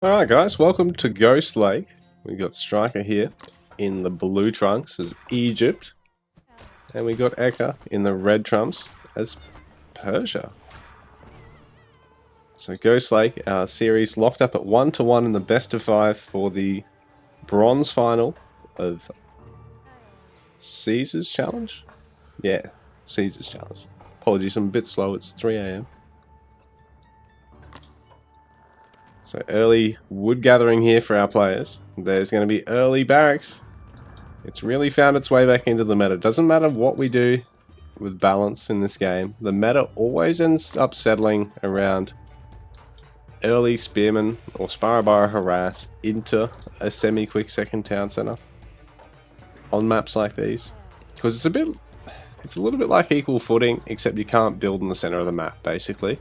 Alright guys, welcome to Ghost Lake. We got Striker here in the blue trunks as Egypt. And we got Eka in the red trunks as Persia. So Ghost Lake, our series locked up at 1-1 in the best of 5 for the bronze final of Caesar's Challenge? Yeah, Caesar's Challenge. Apologies, I'm a bit slow, it's 3 AM. So early wood gathering here for our players. There's going to be early barracks. It's really found its way back into the meta. Doesn't matter what we do with balance in this game. The meta always ends up settling around early spearmen or Sparabara harass into a semi-quick second town center on maps like these. Because it's a little bit like equal footing, except you can't build in the center of the map basically.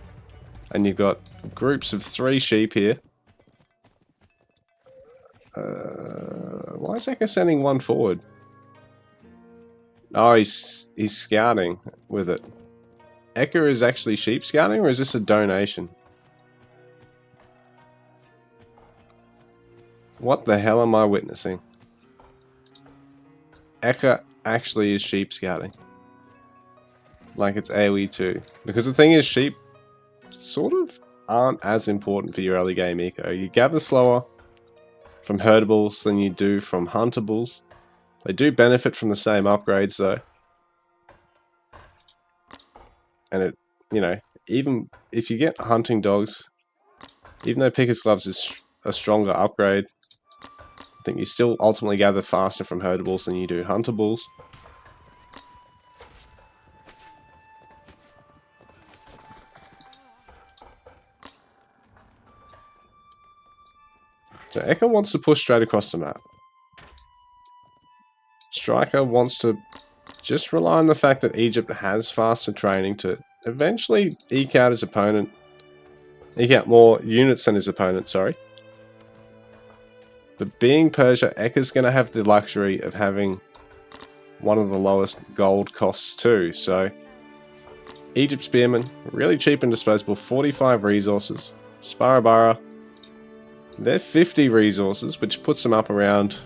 And you've got groups of 3 sheep here. Why is Eka sending one forward? Oh, he's scouting with it. Eka is actually sheep scouting, or is this a donation? What the hell am I witnessing? Eka actually is sheep scouting. Like it's AoE 2. Because the thing is, sheep sort of aren't as important for your early game eco. You gather slower from herdables than you do from huntables. They do benefit from the same upgrades though. And it, even if you get hunting dogs, even though Picker's Gloves is a stronger upgrade, I think you still ultimately gather faster from herdables than you do huntables. So Eka wants to push straight across the map. Striker wants to just rely on the fact that Egypt has faster training to eventually eke out his opponent. Eke out more units than his opponent, sorry. But being Persia, Eka's going to have the luxury of having one of the lowest gold costs too. So Egypt Spearmen, really cheap and disposable, 45 resources. Sparabara, they're 50 resources, which puts them up around,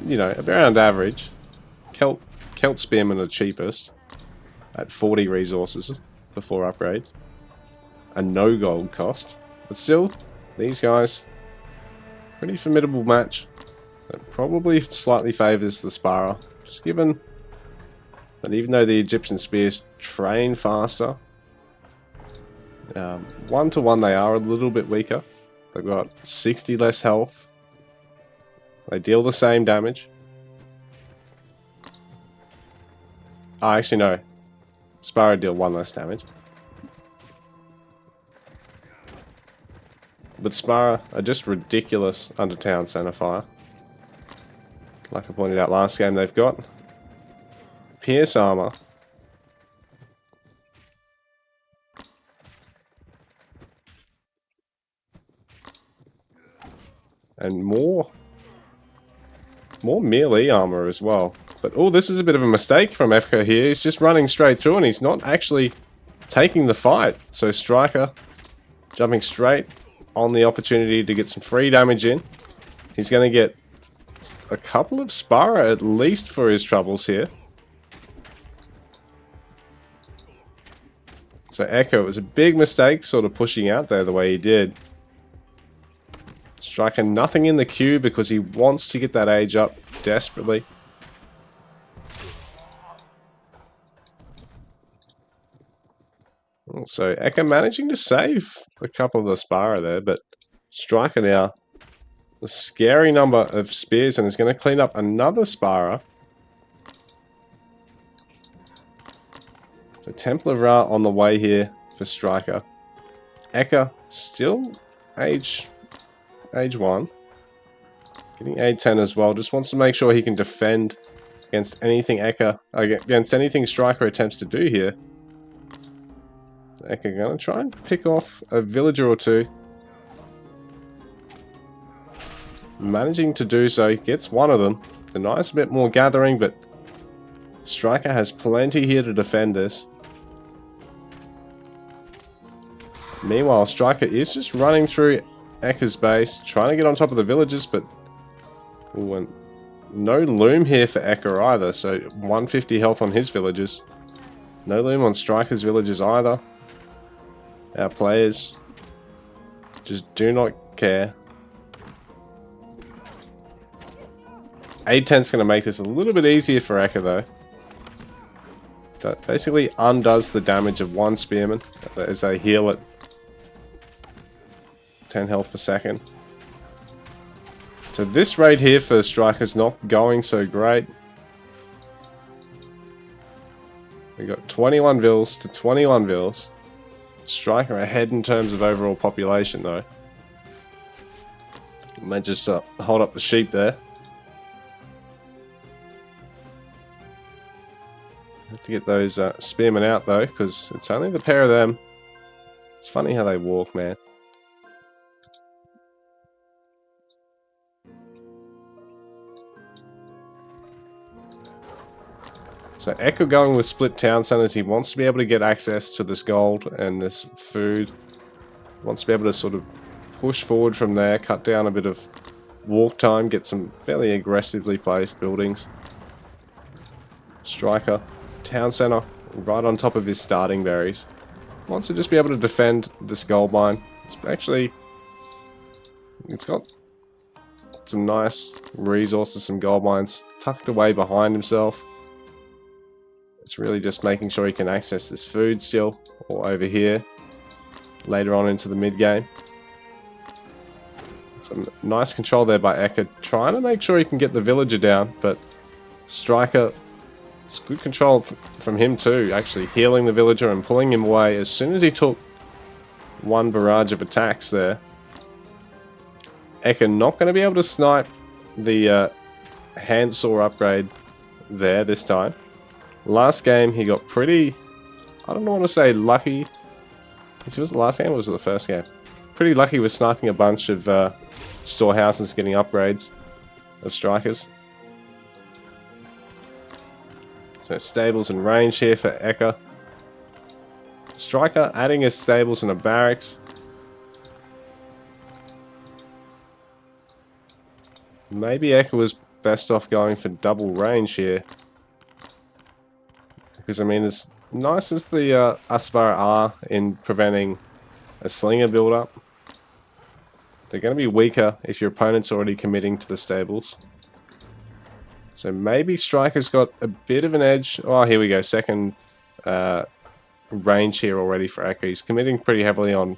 around average. Celt Spearmen are cheapest at 40 resources before upgrades. A no gold cost. But still, these guys, pretty formidable match. That probably slightly favours the Spara. Just given that even though the Egyptian spears train faster, 1-1 they are a little bit weaker. They've got 60 less health. They deal the same damage. Actually no. Spara deal 1 less damage. But Spara are just ridiculous under town center fire. Like I pointed out last game, they've got Pierce armor. And more melee armor as well. But oh, this is a bit of a mistake from FK here. He's just running straight through and he's not actually taking the fight. So Striker jumping straight on the opportunity to get some free damage in. He's going to get a couple of Spara at least for his troubles here. So Echo, it was a big mistake sort of pushing out there the way he did. Striker nothing in the queue because he wants to get that age up desperately. So Eka managing to save a couple of the Spara there, but Striker now a scary number of spears and is going to clean up another Spara. So Temple of Ra on the way here for Striker. Eka still age 1. Getting age 10 as well. Just wants to make sure he can defend against anything against anything Striker attempts to do here. Eka gonna try and pick off a villager or two. Managing to do so, gets one of them. Denies a bit more gathering, but Striker has plenty here to defend this. Meanwhile, Striker is just running through Ekka's base, trying to get on top of the villagers, but ooh, and no loom here for Ekka either, so 150 health on his villagers. No loom on Striker's villagers either. Our players just do not care. A10's going to make this a little bit easier for Ekka though. That basically undoes the damage of one spearman as they heal at 10 health per second. So this raid here for Striker's not going so great. We got 21 vills to 21 vills. Striker ahead in terms of overall population though. Might just hold up the sheep there. Have to get those spearmen out though, because it's only the pair of them. It's funny how they walk, man. So Ekka going with split town centers. He wants to be able to get access to this gold and this food. He wants to be able to sort of push forward from there, cut down a bit of walk time, get some fairly aggressively placed buildings. Striker, town center, right on top of his starting berries. Wants to just be able to defend this gold mine. It's got some nice resources, some gold mines tucked away behind himself. It's really just making sure he can access this food still, or over here, later on into the mid-game. Some nice control there by Ekka, trying to make sure he can get the villager down, but Striker, it's good control from him too, actually healing the villager and pulling him away as soon as he took one barrage of attacks there. Ekka not going to be able to snipe the handsaw upgrade there this time. Last game he got pretty, I don't want to say lucky. Was it the last game or was it the first game? Pretty lucky with sniping a bunch of storehouses getting upgrades of Strikers. So stables and range here for Ekka. Striker adding his stables and a barracks. Maybe Ekka was best off going for double range here. Because I mean, as nice as the Aspar are in preventing a slinger build-up, they're going to be weaker if your opponent's already committing to the stables. So maybe Striker's got a bit of an edge. Oh, here we go. Second range here already for Ekka. He's committing pretty heavily on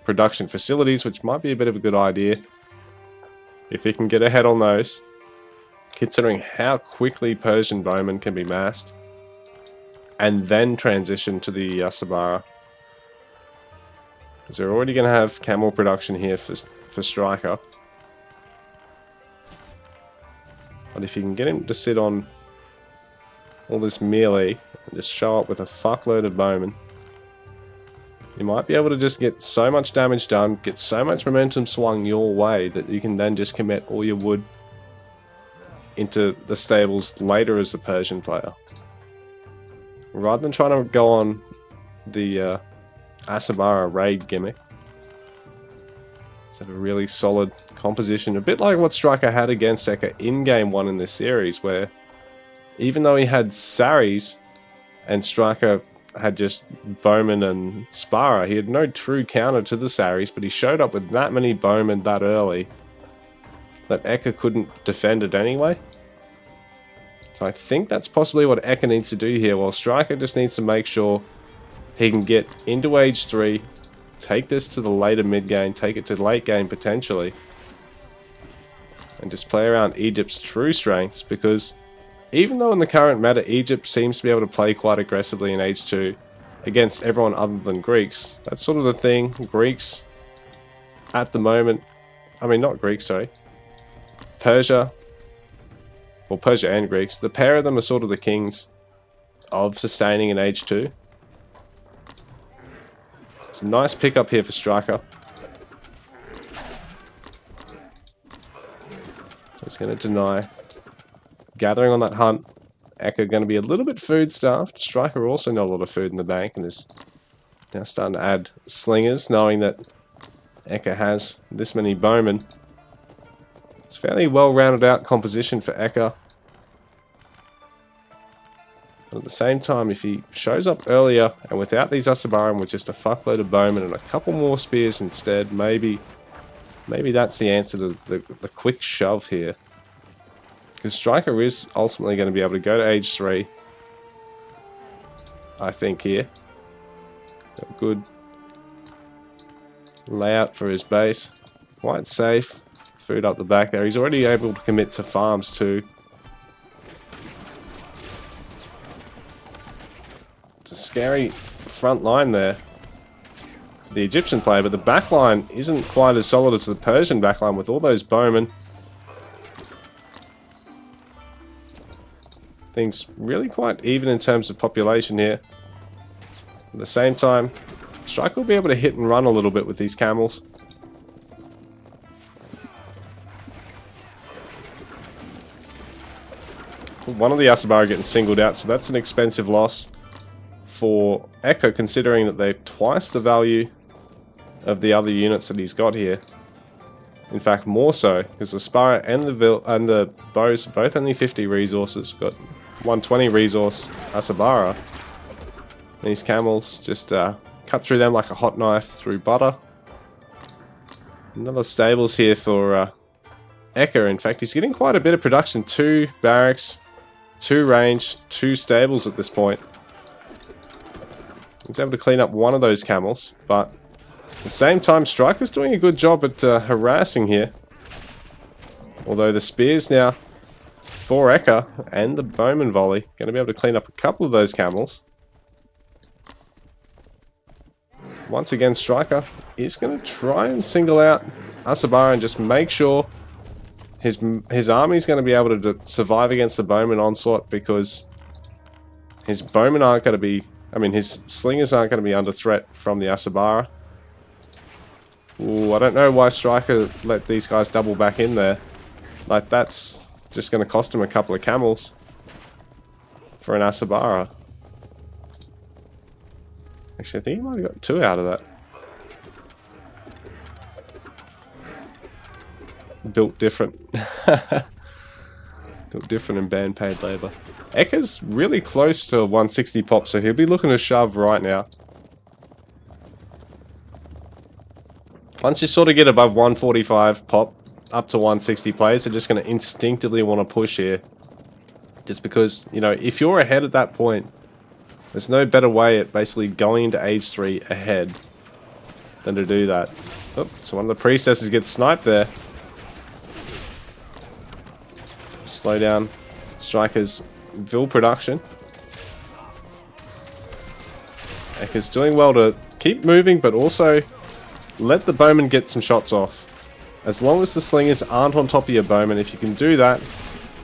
production facilities, which might be a bit of a good idea if he can get ahead on those, considering how quickly Persian bowmen can be massed. And then transition to the Sabara. Because they're already going to have camel production here for Striker. But if you can get him to sit on all this melee and just show up with a fuckload of bowmen, you might be able to just get so much damage done, get so much momentum swung your way that you can then just commit all your wood into the stables later as the Persian player. Rather than trying to go on the Asabara raid gimmick. Just have a really solid composition, a bit like what Striker had against Ekka in Game 1 in this series, where even though he had Saris and Striker had just Bowman and Spara, he had no true counter to the Saris, but he showed up with that many Bowmen that early that Ekka couldn't defend it anyway. So I think that's possibly what Ekka needs to do here, while Striker just needs to make sure he can get into Age 3, take this to the later mid-game, take it to late game potentially, and just play around Egypt's true strengths, because even though in the current meta Egypt seems to be able to play quite aggressively in Age 2 against everyone other than Greeks, that's sort of the thing. Greeks at the moment, I mean not Greeks, sorry, Persia, well, Persia and Greeks, the pair of them are sort of the kings of sustaining in Age 2. It's a nice pickup here for Striker. So he's going to deny. Gathering on that hunt. Ekka going to be a little bit food starved. Striker also not a lot of food in the bank and is now starting to add slingers, knowing that Eka has this many bowmen. It's a fairly well rounded out composition for Eka. But at the same time, if he shows up earlier and without these Asabara and with just a fuckload of bowmen and a couple more spears instead, maybe that's the answer to the quick shove here. Because Striker is ultimately going to be able to go to age 3. I think here. Got a good layout for his base. Quite safe. Food up the back there. He's already able to commit to farms too. It's a scary front line there. The Egyptian player, but the back line isn't quite as solid as the Persian back line with all those bowmen. Things really quite even in terms of population here. At the same time, Striker will be able to hit and run a little bit with these camels. One of the Asabara getting singled out, so that's an expensive loss for Eka, considering that they're twice the value of the other units that he's got here. In fact, more so, because the Spire and the bows are both only 50 resources. Got 120 resource Asabara. These camels just cut through them like a hot knife through butter. Another stables here for Eka. In fact, he's getting quite a bit of production. 2 barracks, 2 range, 2 stables at this point. He's able to clean up one of those camels, but at the same time, Striker's doing a good job at harassing here. Although the spears now for Eka and the bowman volley going to be able to clean up a couple of those camels. Once again, Striker is going to try and single out Asabara and just make sure his army is going to be able to survive against the bowman onslaught, because his bowmen aren't going to be, his slingers aren't going to be under threat from the Asabara. Ooh, I don't know why Striker let these guys double back in there. Like, that's just going to cost him a couple of camels for an Asabara. Actually, I think he might have got 2 out of that. Built different. Built different and band paid labor. Eka's really close to 160 pop, so he'll be looking to shove right now. Once you sort of get above 145 pop, up to 160 players, they're just going to instinctively want to push here. Just because, you know, if you're ahead at that point, there's no better way at basically going into age 3 ahead than to do that. Oh, so one of the priestesses gets sniped there. Slow down Striker's Vil production. Eka's doing well to keep moving, but also let the bowman get some shots off. As long as the slingers aren't on top of your bowman, if you can do that,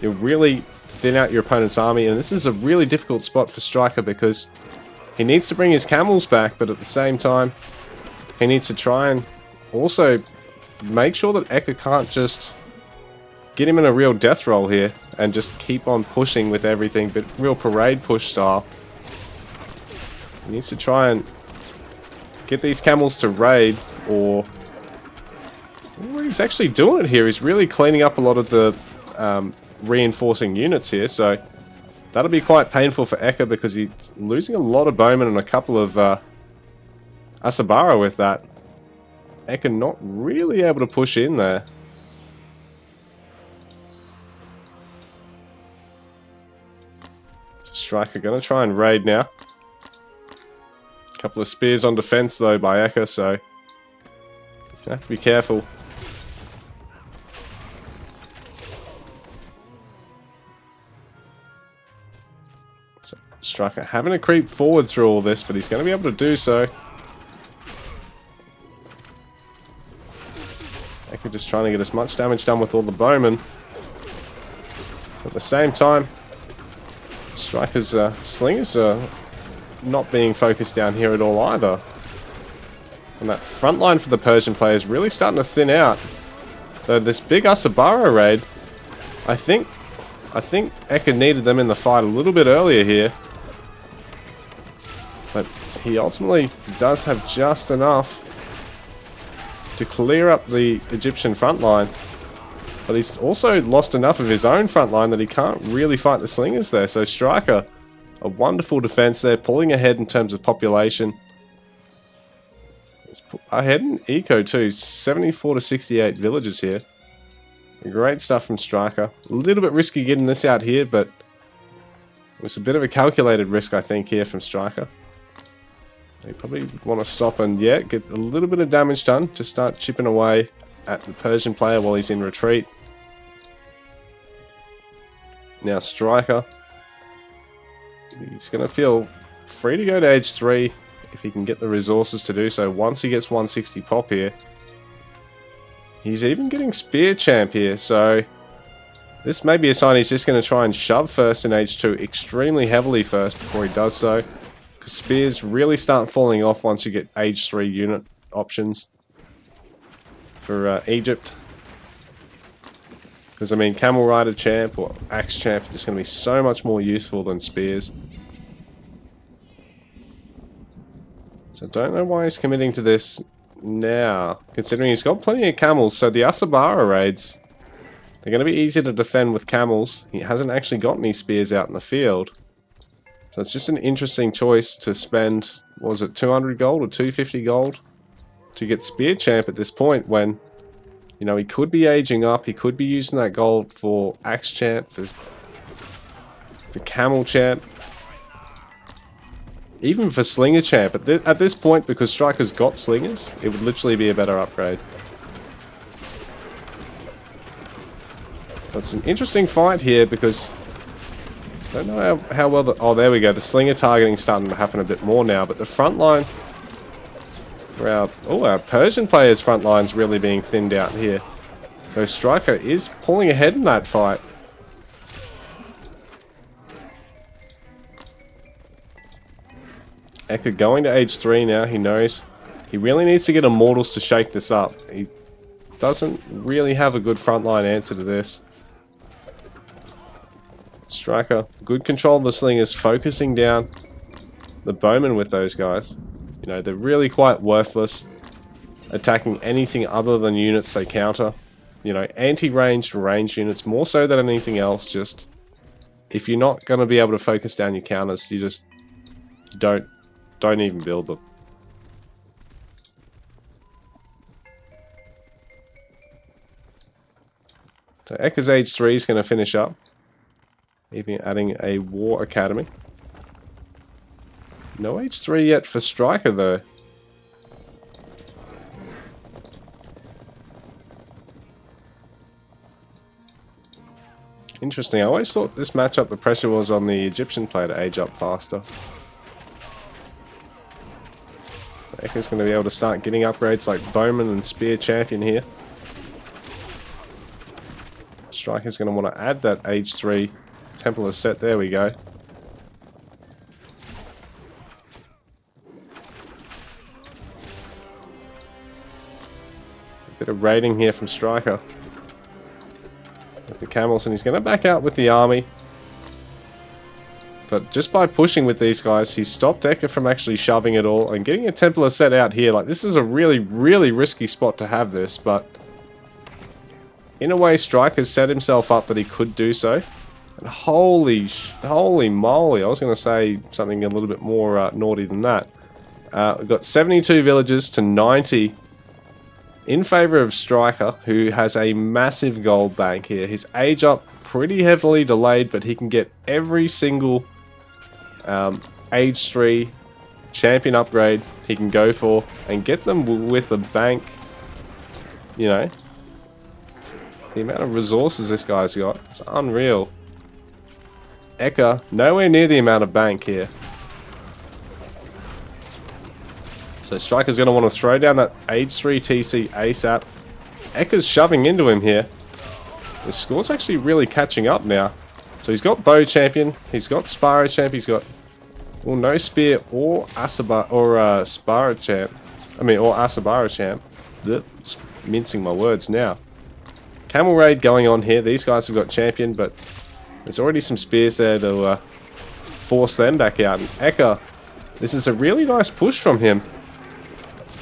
you'll really thin out your opponent's army. And this is a really difficult spot for Striker, because he needs to bring his camels back, but at the same time, he needs to try and also make sure that Eka can't just get him in a real death roll here and just keep on pushing with everything, but real parade push style. He needs to try and get these camels to raid, or what he's actually doing it here is really cleaning up a lot of the reinforcing units here, so that'll be quite painful for Eka, because he's losing a lot of bowmen and a couple of Asabara with that. Eka not really able to push in there. Striker gonna try and raid now. Couple of spears on defense though by Eka, so you have to be careful. So Striker having to creep forward through all this, but he's going to be able to do so. Eka just trying to get as much damage done with all the bowmen. At the same time, Striker's slingers are not being focused down here at all either. And that front line for the Persian player is really starting to thin out. So this big Asabara raid, I think Eka needed them in the fight a little bit earlier here. But he ultimately does have just enough to clear up the Egyptian front line. But he's also lost enough of his own front line that he can't really fight the slingers there. So Striker, a wonderful defense there, pulling ahead in terms of population. Ahead in eco too, 74 to 68 villages here. Great stuff from Striker. A little bit risky getting this out here, but it was a bit of a calculated risk, I think, here from Striker. They probably want to stop and, yeah, get a little bit of damage done to start chipping away at the Persian player while he's in retreat. Now Striker, he's going to feel free to go to age 3 if he can get the resources to do so once he gets 160 pop here. He's even getting Spear Champ here, so this may be a sign he's just going to try and shove first in age 2 extremely heavily first before he does so. Because spears really start falling off once you get age 3 unit options for Egypt. Because I mean, Camel Rider Champ or Axe Champ is just going to be so much more useful than spears. So I don't know why he's committing to this now, considering he's got plenty of camels. So the Asabara raids, they're going to be easy to defend with camels. He hasn't actually got any spears out in the field. So it's just an interesting choice to spend, what was it, 200 gold or 250 gold to get Spear Champ at this point when, you know, he could be aging up. He could be using that gold for Axe Champ, for Camel Champ. Even for Slinger Champ, at this point, because Striker's got Slingers, it would literally be a better upgrade. So it's an interesting fight here because I don't know how well oh, there we go. The Slinger targeting's starting to happen a bit more now, but the front line for our Persian players' front line's really being thinned out here. So Striker is pulling ahead in that fight. Eka going to age 3 now, he knows. He really needs to get Immortals to shake this up. He doesn't really have a good frontline answer to this. Striker, good control of the slingers, focusing down the bowmen with those guys. You know, they're really quite worthless, attacking anything other than units they counter. You know, anti-ranged, ranged units, more so than anything else. Just, if you're not going to be able to focus down your counters, you just don't even build them. So Eka's age 3 is going to finish up, even adding a War Academy. No age 3 yet for Striker though. Interesting, I always thought this matchup the pressure was on the Egyptian player to age up faster. Eka's going to be able to start getting upgrades like Bowman and Spear Champion here. Striker's going to want to add that age 3 Templar set. There we go. A bit of raiding here from Striker with the camels, and he's going to back out with the army. But just by pushing with these guys, he stopped Eka from actually shoving it all and getting a Templar set out here. Like, this is a really, really risky spot to have this, but in a way, Striker's set himself up that he could do so. And holy moly, I was going to say something a little bit more naughty than that. We've got 72 villages to 90 in favor of Striker, who has a massive gold bank here. His age up pretty heavily delayed, but he can get every single age 3 champion upgrade he can go for and get them with a bank. You know, the amount of resources this guy's got, it's unreal. Eka, nowhere near the amount of bank here. So Striker's going to want to throw down that age 3 TC ASAP. Eka's shoving into him here. The score's actually really catching up now. So he's got Bow Champion, he's got Sparrow Champ, he's got, well, no Spear or Sparrow Champ. I mean, or Asabara Champ. Just mincing my words now. Camel Raid going on here. These guys have got Champion, but there's already some spears there to force them back out. And Eka, this is a really nice push from him.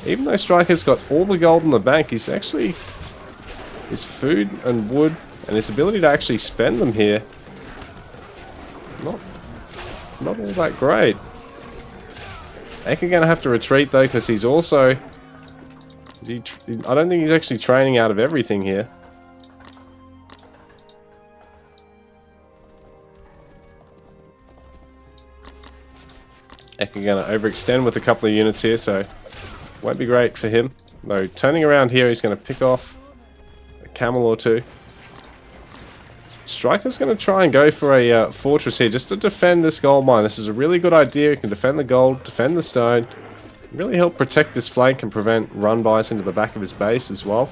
Even though Striker's got all the gold in the bank, he's actually... his food and wood and his ability to actually spend them here, not all that great. Eka gonna have to retreat though, because he's also... I don't think he's actually training out of everything here. Eka gonna overextend with a couple of units here, so won't be great for him. Though turning around here, he's gonna pick off a camel or two. Striker's going to try and go for a fortress here just to defend this gold mine. This is a really good idea. He can defend the gold, defend the stone, really help protect this flank and prevent run-bys into the back of his base as well.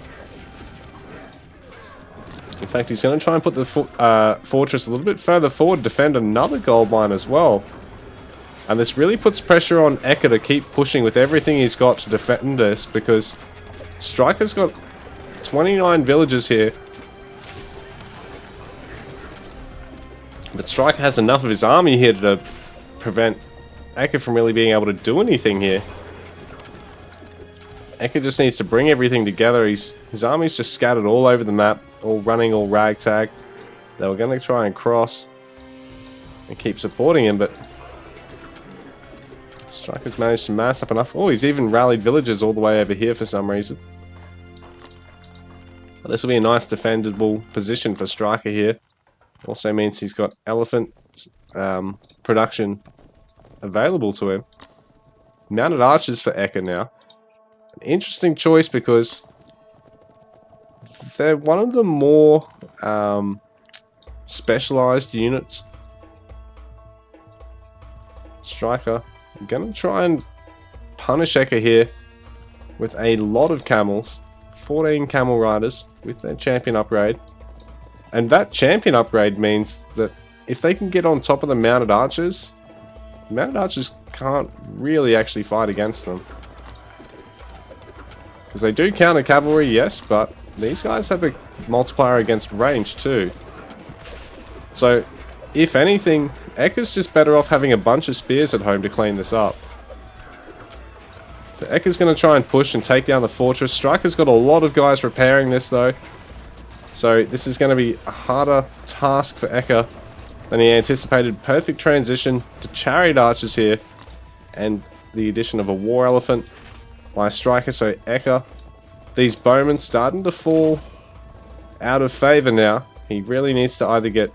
In fact, he's going to try and put the fortress a little bit further forward to defend another gold mine as well. And this really puts pressure on Eka to keep pushing with everything he's got to defend this, because Striker's got 29 villages here. But Striker has enough of his army here to prevent Eka from really being able to do anything here. Eka just needs to bring everything together. His army's just scattered all over the map, all running, all ragtag. They were going to try and cross and keep supporting him, but Striker's managed to mass up enough. Oh, he's even rallied villagers all the way over here for some reason. But this will be a nice defendable position for Striker here. Also means he's got elephant production available to him. Mounted archers for Eka now. An interesting choice because they're one of the more specialized units. Striker, I'm going to try and punish Eka here with a lot of camels. 14 camel riders with their champion upgrade. And that champion upgrade means that if they can get on top of the mounted archers can't really actually fight against them. Because they do counter cavalry, yes, but these guys have a multiplier against range too. So, if anything, Eka's just better off having a bunch of spears at home to clean this up. So Eka's going to try and push and take down the fortress. Striker's got a lot of guys repairing this though. So this is going to be a harder task for Eka than he anticipated. Perfect transition to chariot archers here, and the addition of a war elephant by Striker. So Eka, these bowmen starting to fall out of favor now. He really needs to either get,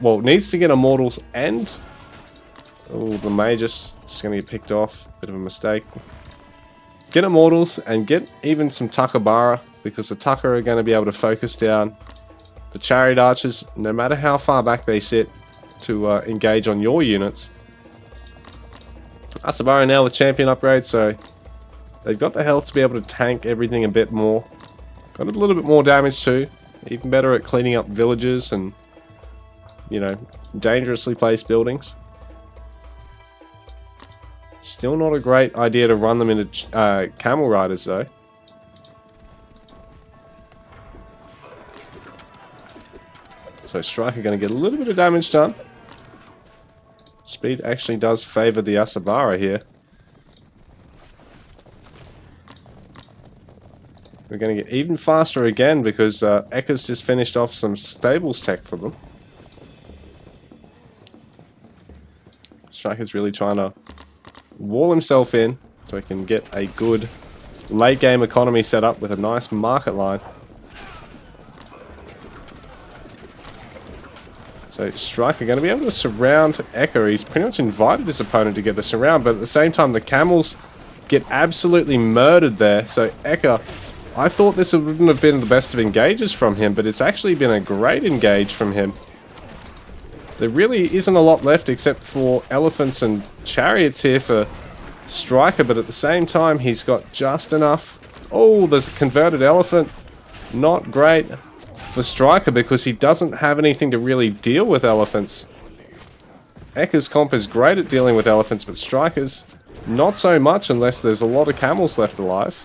needs to get immortals and, the magus is going to get picked off. Bit of a mistake. Get immortals and get even some Takabara, because the Tucker are going to be able to focus down the chariot archers no matter how far back they sit to engage on your units. Asabara now with champion upgrade, so they've got the health to be able to tank everything a bit more. Got a little bit more damage too. Even better at cleaning up villages and, dangerously placed buildings. Still not a great idea to run them into camel riders though. So Striker going to get a little bit of damage done. Speed actually does favour the Asabara here. We're going to get even faster again because Eka's just finished off some stables tech for them. Striker's really trying to wall himself in so he can get a good late game economy set up with a nice market line. So Striker going to be able to surround Eka. He's pretty much invited his opponent to get a surround, but at the same time the camels get absolutely murdered there. So Eka, I thought this wouldn't have been the best of engages from him, but it's actually been a great engage from him. There really isn't a lot left except for elephants and chariots here for Striker, but at the same time he's got just enough. Oh, there's a converted elephant. Not great for Striker because he doesn't have anything to really deal with elephants. Eka's comp is great at dealing with elephants, but Striker's not so much unless there's a lot of camels left alive.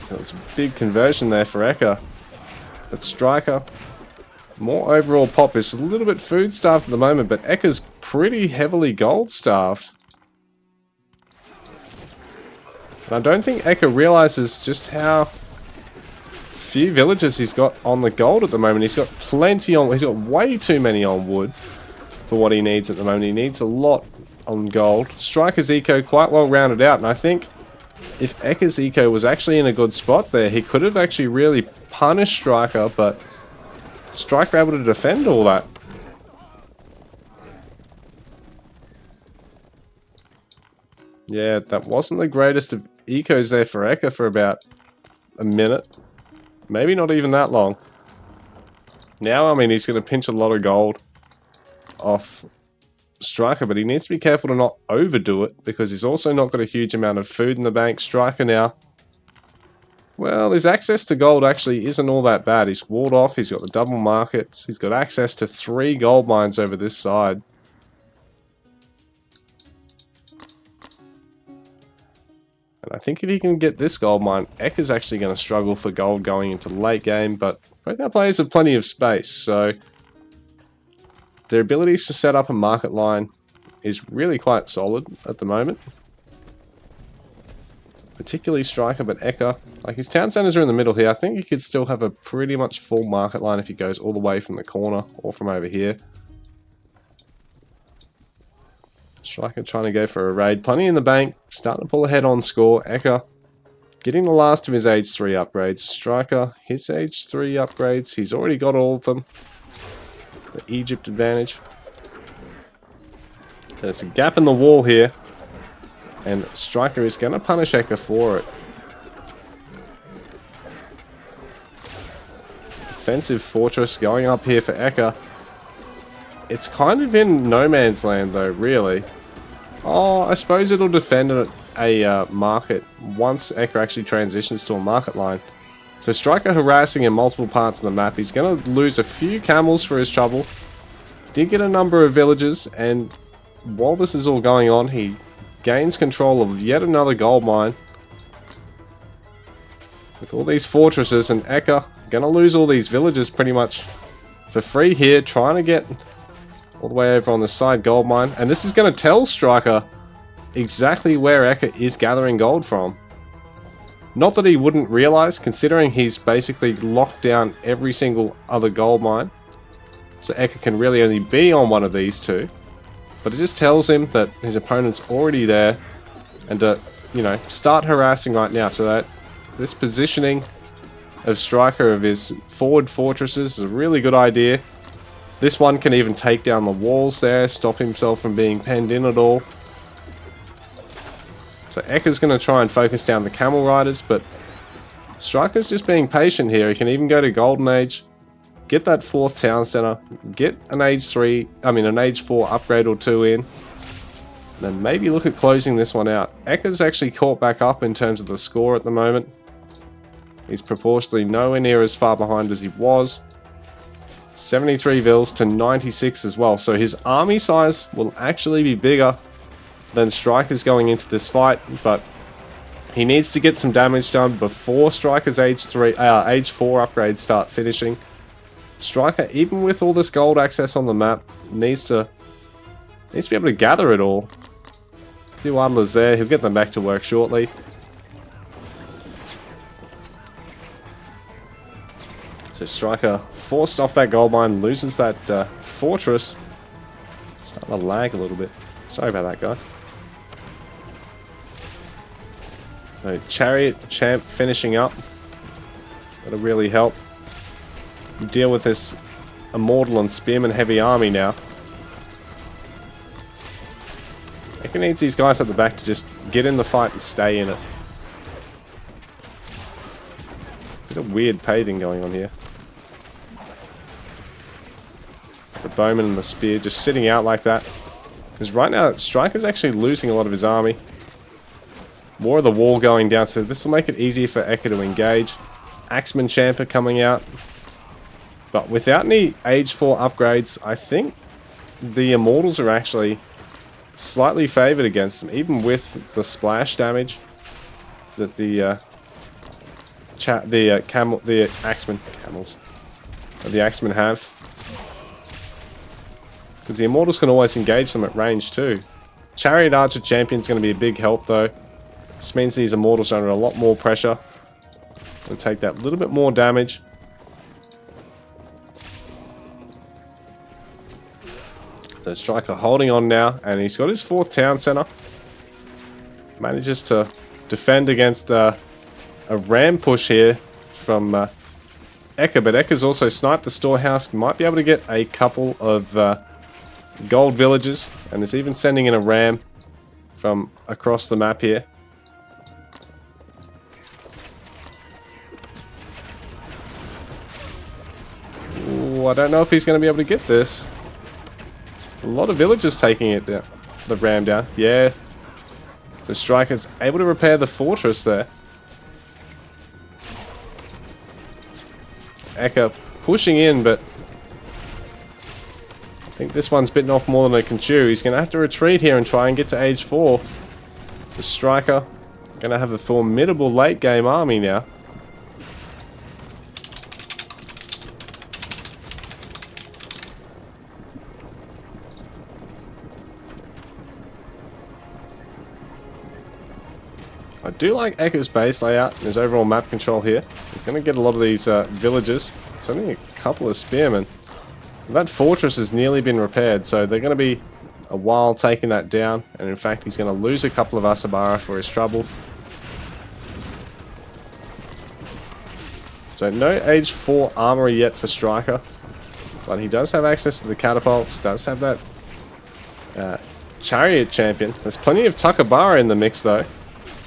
That's a big conversion there for Eka. But Striker, more overall pop, is a little bit food starved at the moment, but Eka's pretty heavily gold starved. And I don't think Eka realizes just how few villagers he's got on the gold at the moment. He's got plenty on, he's got way too many on wood for what he needs at the moment. He needs a lot on gold. Striker's eco quite well rounded out, and I think if Eka's eco was actually in a good spot there, he could have actually really punished Striker, but Striker able to defend all that. Yeah, that wasn't the greatest of ecos there for Eka for about a minute. Maybe not even that long. Now, I mean, he's going to pinch a lot of gold off Striker, but he needs to be careful to not overdo it, because he's also not got a huge amount of food in the bank. Striker now, well, his access to gold actually isn't all that bad. He's walled off, he's got the double markets, he's got access to 3 gold mines over this side. And I think if he can get this gold mine, Eka's actually going to struggle for gold going into late game, but both our players have plenty of space, so their abilities to set up a market line is really quite solid at the moment. Particularly Striker, but Eka, like his town centers are in the middle here. I think he could still have a pretty much full market line if he goes all the way from the corner or from over here. Striker trying to go for a raid. Plenty in the bank. Starting to pull ahead on score. Eka getting the last of his age 3 upgrades. Striker, his age 3 upgrades. He's already got all of them. The Egypt advantage. There's a gap in the wall here. And Striker is going to punish Eka for it. Defensive fortress going up here for Eka. It's kind of in no man's land though, really. Oh, I suppose it'll defend a market once Eka actually transitions to a market line. So Striker harassing in multiple parts of the map. He's going to lose a few camels for his trouble. Did get a number of villages, and while this is all going on, he gains control of yet another gold mine. With all these fortresses, and Eka going to lose all these villages pretty much for free here, trying to get all the way over on the side gold mine. And this is going to tell Striker exactly where Eka is gathering gold from. Not that he wouldn't realize, considering he's basically locked down every single other gold mine. So Eka can really only be on one of these two. But it just tells him that his opponent's already there, and to, you know, start harassing right now. So that this positioning of Striker of his forward fortresses is a really good idea. This one can even take down the walls there, stop himself from being penned in at all. So Eka's going to try and focus down the camel riders, but Striker's just being patient here. He can even go to Golden Age, get that 4th town center, get an age 4 upgrade or 2 in, and then maybe look at closing this one out. Eka's actually caught back up in terms of the score at the moment. He's proportionally nowhere near as far behind as he was. 73 vills to 96 as well, so his army size will actually be bigger than Striker's going into this fight, but he needs to get some damage done before Striker's age 4 upgrades start finishing. Striker, even with all this gold access on the map, needs to be able to gather it all. A few idlers there, he'll get them back to work shortly. So Striker forced off that gold mine, loses that fortress. It's starting to lag a little bit. Sorry about that, guys. So Chariot Champ finishing up. That'll really help deal with this Immortal and Spearman heavy army now. Eka needs these guys at the back to just get in the fight and stay in it. Bit of weird paving going on here. The bowman and the spear just sitting out like that. Because right now Striker's actually losing a lot of his army. More of the wall going down, so this will make it easier for Eka to engage. Axeman Champer coming out. But without any age 4 upgrades, I think the Immortals are actually slightly favoured against them, even with the splash damage that the Axemen have. Because the Immortals can always engage them at range too. Chariot Archer Champion's going to be a big help though. This means these Immortals are under a lot more pressure. They'll take that little bit more damage. So Striker holding on now, and he's got his 4th town center. Manages to defend against a ram push here from Eka, but Eka's also sniped the storehouse. Might be able to get a couple of gold villages, and is even sending in a ram from across the map here. Ooh, I don't know if he's going to be able to get this. A lot of villagers taking it down, the ram down. Yeah. The Striker's able to repair the fortress there. Eka pushing in, but I think this one's bitten off more than it can chew. He's going to have to retreat here and try and get to age 4. The Striker going to have a formidable late game army now. I do like Eka's base layout and his overall map control here. He's going to get a lot of these villages. It's only a couple of spearmen. That fortress has nearly been repaired, so they're going to be a while taking that down. And in fact, he's going to lose a couple of Asabara for his trouble. So no age 4 armory yet for Striker. But he does have access to the catapults, does have that chariot champion. There's plenty of Takabara in the mix though.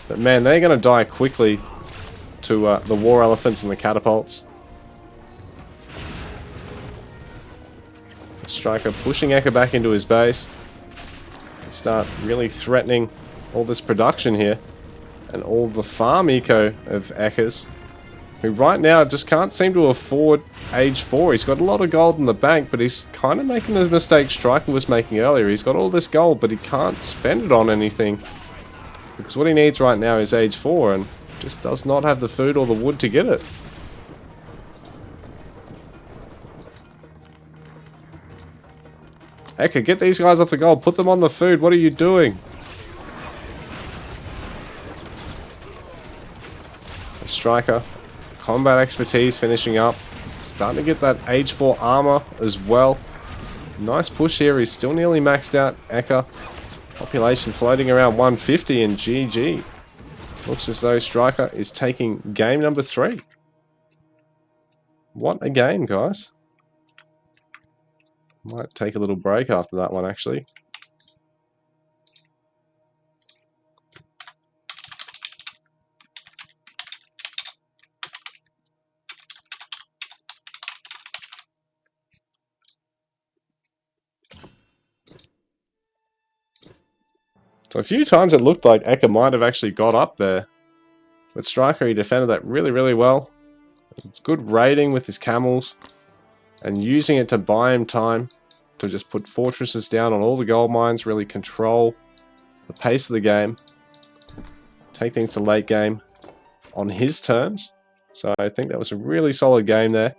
But man, they're going to die quickly to the war elephants and the catapults. So Striker pushing Eka back into his base. Start really threatening all this production here. And all the farm eco of Eka's. Who right now just can't seem to afford age 4. He's got a lot of gold in the bank, but he's kind of making the mistake Striker was making earlier. He's got all this gold, but he can't spend it on anything. Because what he needs right now is age 4 and just does not have the food or the wood to get it. Eka, get these guys off the gold. Put them on the food. What are you doing? The Striker. Combat expertise finishing up. Starting to get that age 4 armor as well. Nice push here. He's still nearly maxed out. Eka. Population floating around 150 in GG. Looks as though Striker is taking game number 3. What a game, guys. Might take a little break after that one, actually. So a few times it looked like Eka might have actually got up there. But Striker, he defended that really, really well. Good raiding with his camels. And using it to buy him time to just put fortresses down on all the gold mines, really control the pace of the game. Take things to late game on his terms. So I think that was a really solid game there.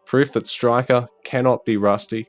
Proof that Striker cannot be rusty.